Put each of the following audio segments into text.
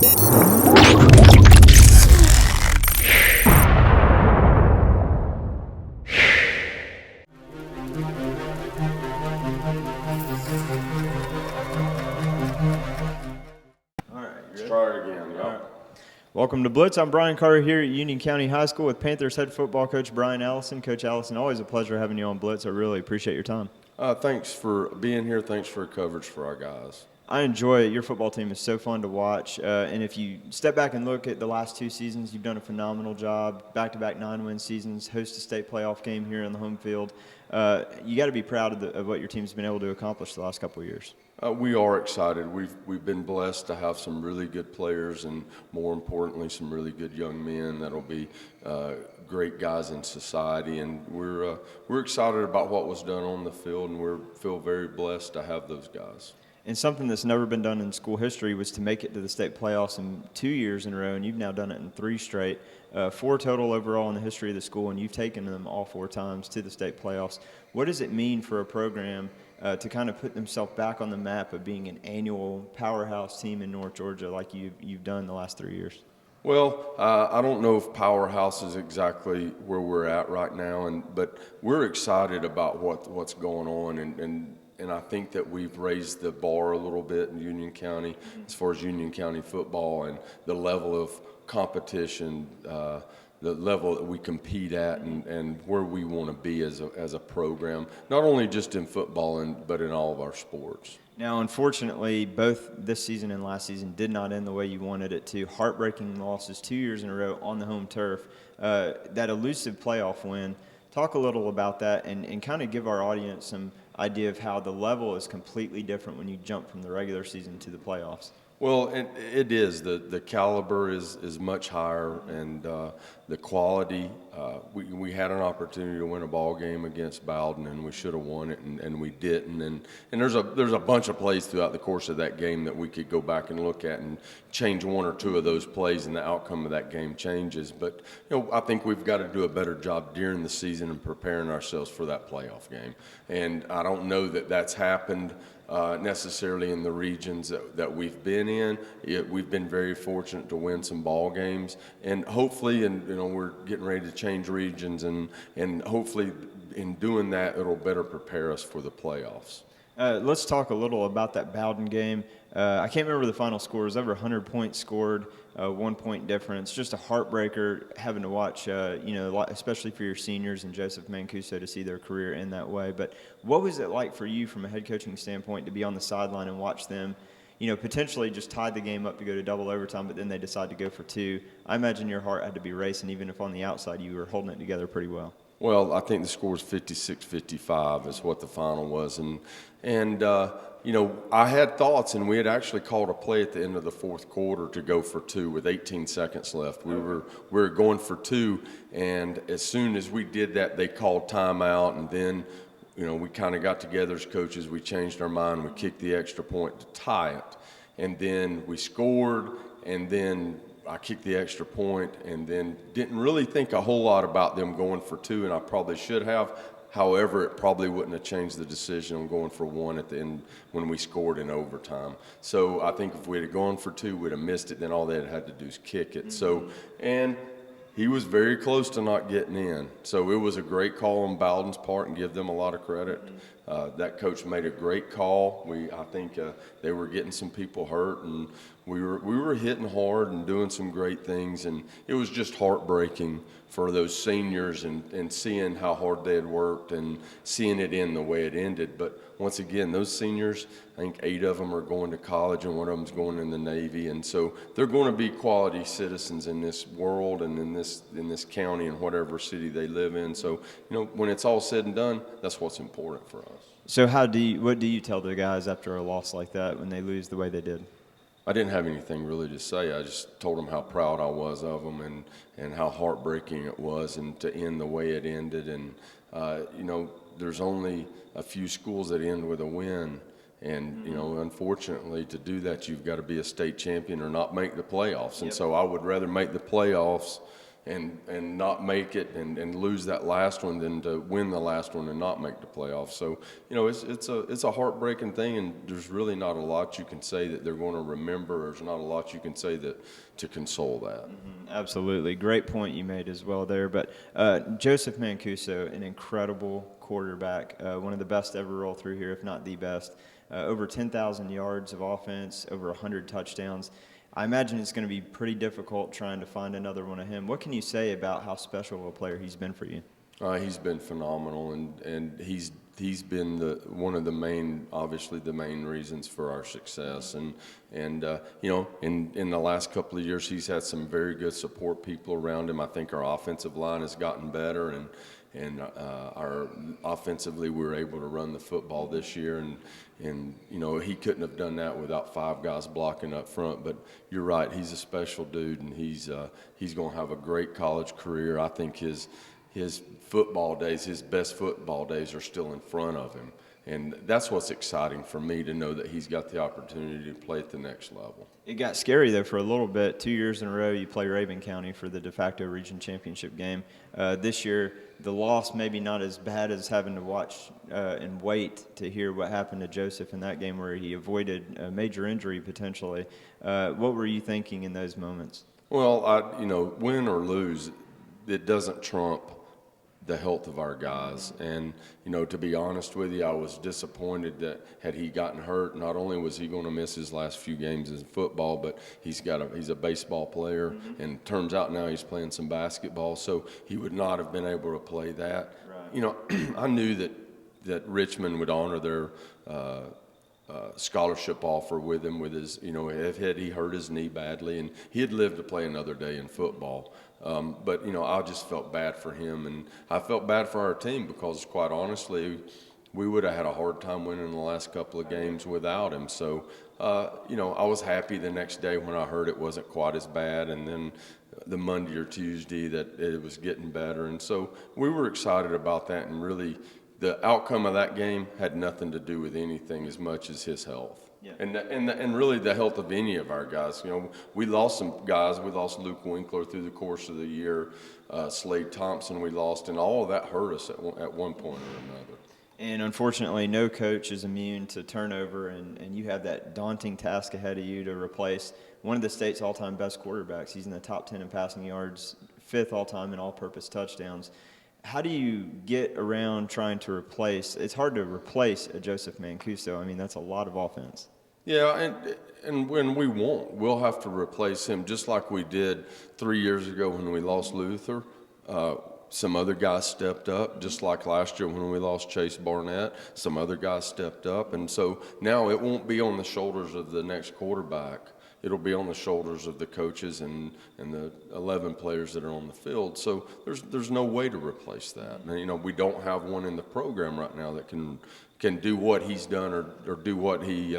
Welcome to Blitz. I'm Brian Carter here at Union County High School with Panthers head football coach Brian Allison. Coach Allison, always a pleasure having you on Blitz. I really appreciate your time. Thanks for being here. Thanks for coverage for our guys. I enjoy it. Your football team is so fun to watch. And if you step back and look at the last two seasons, you've done a phenomenal job. Back-to-back 9-win seasons, host a state playoff game here on the home field. You got to be proud of what your team's been able to accomplish the last couple of years. We are excited. We've been blessed to have some really good players and, more importantly, some really good young men that'll be great guys in society. And we're excited about what was done on the field, and we feel very blessed to have those guys. And something that's never been done in school history was to make it to the state playoffs in 2 years in a row, and you've now done it in 3 straight. 4 total overall in the history of the school, and you've taken them all 4 times to the state playoffs. What does it mean for a program to kind of put themselves back on the map of being an annual powerhouse team in North Georgia like you've done the last 3 years? Well, I don't know if powerhouse is exactly where we're at right now, but we're excited about what's going on, and I think that we've raised the bar a little bit in Union County as far as Union County football and the level of competition, the level that we compete at, and where we want to be as a program, not only just in football but in all of our sports. Now, unfortunately, both this season and last season did not end the way you wanted it to. Heartbreaking losses 2 years in a row on the home turf. That elusive playoff win. Talk a little about that and kind of give our audience some idea of how the level is completely different when you jump from the regular season to the playoffs. Well, it is. The caliber is much higher, and the quality. We had an opportunity to win a ball game against Bowden, and we should have won it, and we didn't. And there's a bunch of plays throughout the course of that game that we could go back and look at and change 1 or 2 of those plays, and the outcome of that game changes. But I think we've got to do a better job during the season and preparing ourselves for that playoff game. And I don't know that that's happened necessarily in the regions that we've been in. We've been very fortunate to win some ball games, and hopefully, we're getting ready to change regions, and hopefully in doing that, it'll better prepare us for the playoffs. Let's talk a little about that Bowden game. I can't remember the final score. It was over 100 points scored, 1 point difference. Just a heartbreaker having to watch, especially for your seniors and Joseph Mancuso to see their career end that way. But what was it like for you from a head coaching standpoint to be on the sideline and watch them, potentially just tie the game up to go to double overtime, but then they decide to go for 2? I imagine your heart had to be racing, even if on the outside you were holding it together pretty well. Well, I think the score was 56-55 is what the final was. And I had thoughts, and we had actually called a play at the end of the 4th quarter to go for 2 with 18 seconds left. We were going for 2, and as soon as we did that, they called timeout, and then we kind of got together as coaches. We changed our mind. We kicked the extra point to tie it, and then we scored, and then I kicked the extra point, and then didn't really think a whole lot about them going for 2, and I probably should have. However, it probably wouldn't have changed the decision on going for 1 at the end when we scored in overtime. So I think if we'd have gone for 2, we'd have missed it. Then all they had to do is kick it. So, and he was very close to not getting in. So it was a great call on Bowden's part, and give them a lot of credit. That coach made a great call. I think they were getting some people hurt, and we were hitting hard and doing some great things, and it was just heartbreaking for those seniors and seeing how hard they had worked and seeing it end the way it ended. But once again, those seniors, I think 8 of them are going to college and 1 of them's going in the Navy, and so they're going to be quality citizens in this world and in this county and whatever city they live in. So when it's all said and done, that's what's important for us. So what do you tell the guys after a loss like that when they lose the way they did? I didn't have anything really to say. I just told them how proud I was of them and how heartbreaking it was, and to end the way it ended. And there's only a few schools that end with a win, and unfortunately, to do that, you've got to be a state champion or not make the playoffs. And so I would rather make the playoffs and not make it and lose that last one than to win the last one and not make the playoffs. So, it's a heartbreaking thing, and there's really not a lot you can say that they're going to remember. There's not a lot you can say that to console that. Absolutely. Great point you made as well there. But Joseph Mancuso, an incredible quarterback, one of the best ever roll through here, if not the best. Over 10,000 yards of offense, over 100 touchdowns. I imagine it's going to be pretty difficult trying to find another one of him. What can you say about how special of a player he's been for you? He's been phenomenal, and he's been one of the main, obviously the main reasons for our success. And in the last couple of years, he's had some very good support people around him. I think our offensive line has gotten better, and our offensively we were able to run the football this year, and he couldn't have done that without 5 guys blocking up front. But you're right, he's a special dude, and he's going to have a great college career. I think his football days, his best football days, are still in front of him. And that's what's exciting for me, to know that he's got the opportunity to play at the next level. It got scary, though, for a little bit. 2 years in a row, you play Rabun County for the de facto region championship game. This year, the loss maybe not as bad as having to watch and wait to hear what happened to Joseph in that game, where he avoided a major injury potentially. What were you thinking in those moments? Well, win or lose, it doesn't trump the health of our guys. And, to be honest with you, I was disappointed that had he gotten hurt, not only was he going to miss his last few games in football, but he's a baseball player, and turns out now he's playing some basketball, so he would not have been able to play that. Right. I knew that Richmond would honor their scholarship offer with him, with his, had he hurt his knee badly, and he had lived to play another day in football. But I just felt bad for him, and I felt bad for our team, because quite honestly, we would have had a hard time winning the last couple of games without him. So, I was happy the next day when I heard it wasn't quite as bad, and then the Monday or Tuesday that it was getting better. And so we were excited about that, and really the outcome of that game had nothing to do with anything as much as his health. Yeah. And really the health of any of our guys. We lost some guys. We lost Luke Winkler through the course of the year. Slade Thompson we lost, and all of that hurt us at one point or another. And unfortunately, no coach is immune to turnover, and you have that daunting task ahead of you to replace one of the state's all-time best quarterbacks. He's in the top 10 in passing yards, 5th all-time in all-purpose touchdowns. How do you get around trying to replace? It's hard to replace a Joseph Mancuso. I mean, that's a lot of offense. Yeah, and when we'll have to replace him, just like we did 3 years ago when we lost Luther. Some other guys stepped up, just like last year when we lost Chase Barnett. Some other guys stepped up, and so now it won't be on the shoulders of the next quarterback. It'll be on the shoulders of the coaches and the 11 players that are on the field. So there's no way to replace that. And, we don't have one in the program right now that can do what he's done or do what he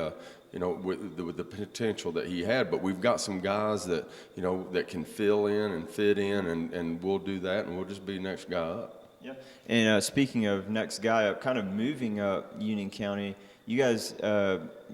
with the potential that he had. But we've got some guys that that can fill in and fit in, and we'll do that, and we'll just be next guy up. Yeah. And speaking of next guy up, kind of moving up Union County, you guys,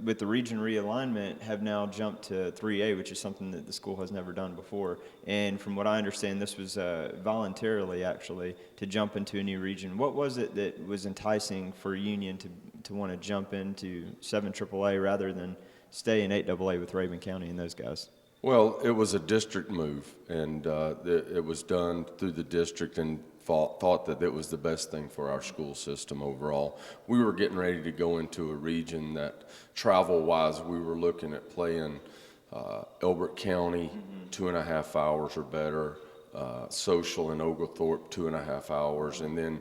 with the region realignment, have now jumped to 3A, which is something that the school has never done before. And from what I understand, this was voluntarily, actually, to jump into a new region. What was it that was enticing for Union to want to jump into 7 AAA rather than stay in 8AA with Rabun County and those guys? Well, it was a district move, and it was done through the district, and thought that it was the best thing for our school system overall. We were getting ready to go into a region that, travel-wise, we were looking at playing Elbert County, 2.5 hours or better, Social and Oglethorpe, 2.5 hours, and then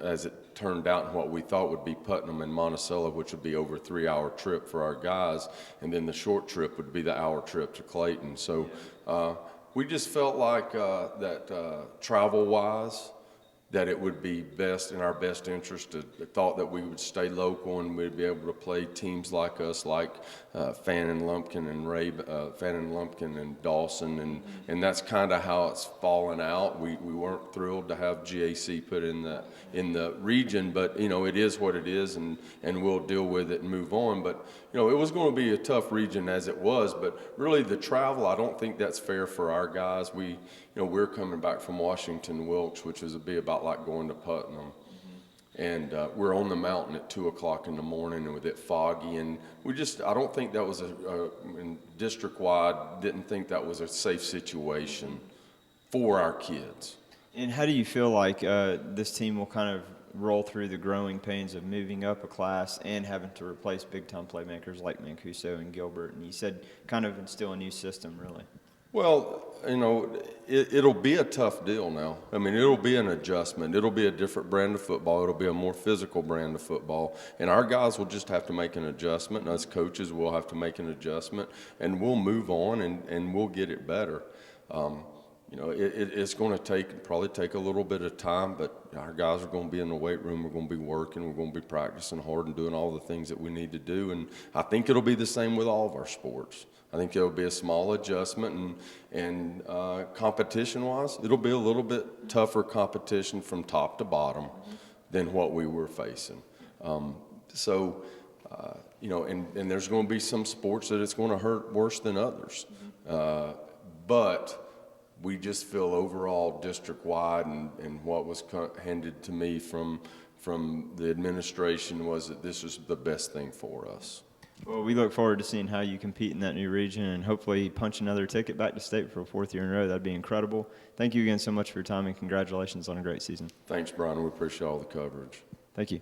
as it turned out, in what we thought would be Putnam and Monticello, which would be over a 3-hour trip for our guys, and then the short trip would be the hour trip to Clayton. So we just felt like that travel-wise, that it would be best in our best interest. Thought that we would stay local and we'd be able to play teams like us, like Fannin Lumpkin and Dawson, and that's kind of how it's fallen out. We weren't thrilled to have GAC put in the region, but it is what it is, and we'll deal with it and move on. But it was going to be a tough region as it was, but really the travel, I don't think that's fair for our guys. We're coming back from Washington Wilkes, which would be about like going to Putnam. And we're on the mountain at 2 o'clock in the morning and with it foggy. And I don't think that was district-wide, didn't think that was a safe situation for our kids. And how do you feel like this team will kind of roll through the growing pains of moving up a class and having to replace big-time playmakers like Mancuso and Gilbert? And you said kind of instill a new system, really. Well, it'll be a tough deal now. I mean, it'll be an adjustment. It'll be a different brand of football. It'll be a more physical brand of football. And our guys will just have to make an adjustment. And us coaches will have to make an adjustment. And we'll move on and we'll get it better. It's going to probably take a little bit of time, but our guys are going to be in the weight room. We're going to be working. We're going to be practicing hard and doing all the things that we need to do. And I think it'll be the same with all of our sports. I think it'll be a small adjustment, and competition-wise, it'll be a little bit tougher competition from top to bottom than what we were facing. And there's going to be some sports that it's going to hurt worse than others. But we just feel overall district-wide and what was handed to me from the administration was that this was the best thing for us. Well, we look forward to seeing how you compete in that new region and hopefully punch another ticket back to state for a 4th year in a row. That'd be incredible. Thank you again so much for your time, and congratulations on a great season. Thanks, Brian. We appreciate all the coverage. Thank you.